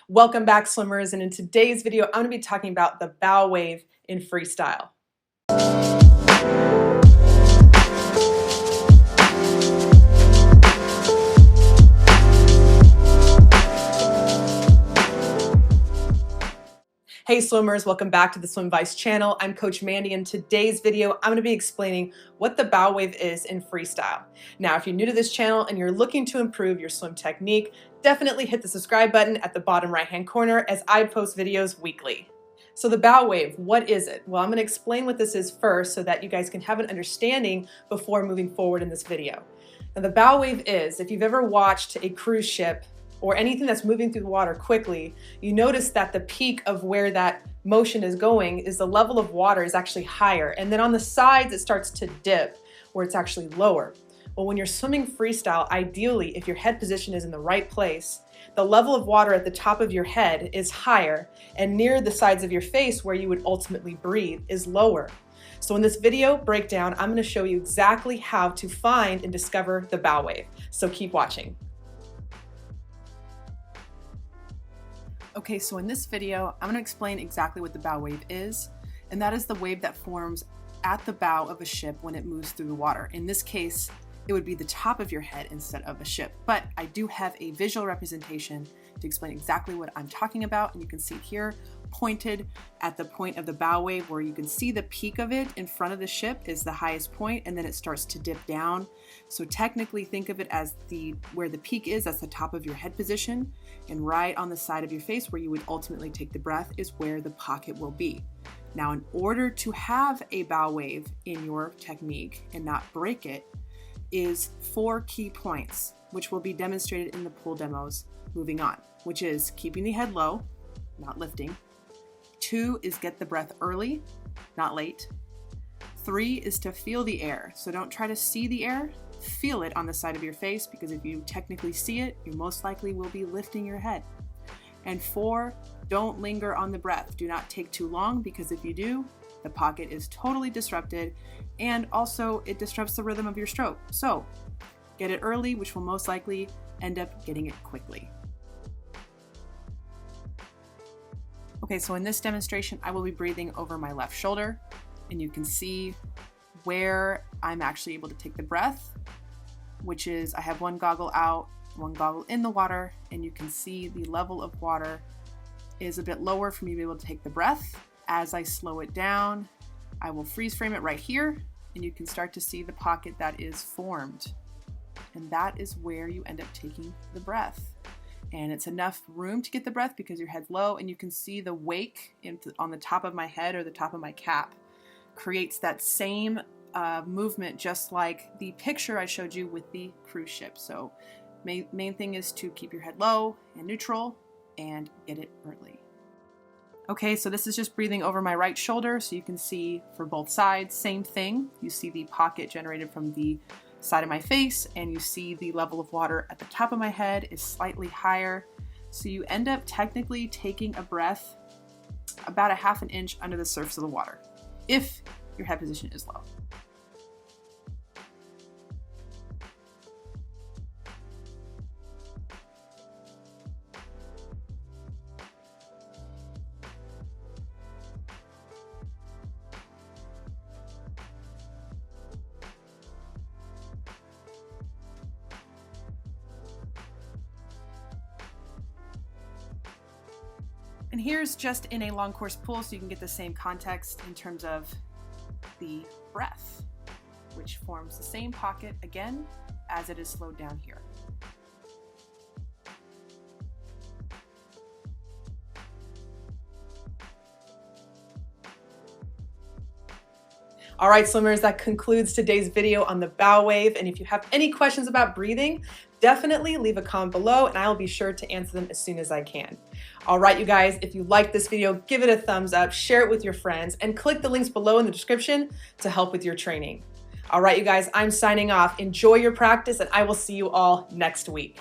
Welcome back, swimmers, and in today's video, I'm going to be talking about the bow wave in freestyle. Hey swimmers, welcome back to the SWIMVICE channel. I'm Coach Mandy, and in today's video, I'm going to be explaining what the bow wave is in freestyle. Now, if you're new to this channel and you're looking to improve your swim technique, definitely hit the subscribe button at the bottom right-hand corner as I post videos weekly. So the bow wave, what is it? Well, I'm going to explain what this is first so that you guys can have an understanding before moving forward in this video. Now, the bow wave is, if you've ever watched a cruise ship or anything that's moving through the water quickly, you notice that the peak of where that motion is going is the level of water is actually higher. And then on the sides, it starts to dip where it's actually lower. Well, when you're swimming freestyle, ideally, if your head position is in the right place, the level of water at the top of your head is higher, and near the sides of your face where you would ultimately breathe is lower. So in this video breakdown, I'm going to show you exactly how to find and discover the bow wave. So keep watching. Okay, so in this video, I'm going to explain exactly what the bow wave is, and that is the wave that forms at the bow of a ship when it moves through the water. In this case, it would be the top of your head instead of a ship, but I do have a visual representation to explain exactly what I'm talking about, and you can see it here pointed at the point of the bow wave where you can see the peak of it in front of the ship is the highest point, and then it starts to dip down. So technically think of it as where the peak is, that's the top of your head position, and right on the side of your face where you would ultimately take the breath is where the pocket will be. Now, in order to have a bow wave in your technique and not break it, is 4 key points, which will be demonstrated in the pool demos moving on, which is keeping the head low, not lifting. 2 is get the breath early, not late. 3 is to feel the air. So don't try to see the air, feel it on the side of your face, because if you technically see it, you most likely will be lifting your head. And 4, don't linger on the breath. Do not take too long, because if you do, the pocket is totally disrupted, and also it disrupts the rhythm of your stroke. So get it early, which will most likely end up getting it quickly. Okay, so in this demonstration, I will be breathing over my left shoulder, and you can see where I'm actually able to take the breath, which is I have one goggle out, one goggle in the water, and you can see the level of water is a bit lower for me to be able to take the breath. As I slow it down, I will freeze frame it right here, and you can start to see the pocket that is formed. And that is where you end up taking the breath. And it's enough room to get the breath because your head's low, and you can see the wake on the top of my head or the top of my cap creates that same movement, just like the picture I showed you with the cruise ship. So main thing is to keep your head low and neutral and get it early. Okay, so this is just breathing over my right shoulder, so you can see for both sides, same thing. You see the pocket generated from the side of my face, and you see the level of water at the top of my head is slightly higher. So you end up technically taking a breath about 1/2 inch under the surface of the water, if your head position is low. And here's just in a long course pool, so you can get the same context in terms of the breath, which forms the same pocket again as it is slowed down here. All right, swimmers, that concludes today's video on the bow wave. And if you have any questions about breathing, definitely leave a comment below and I'll be sure to answer them as soon as I can. All right, you guys, if you like this video, give it a thumbs up, share it with your friends, and click the links below in the description to help with your training. All right, you guys, I'm signing off. Enjoy your practice, and I will see you all next week.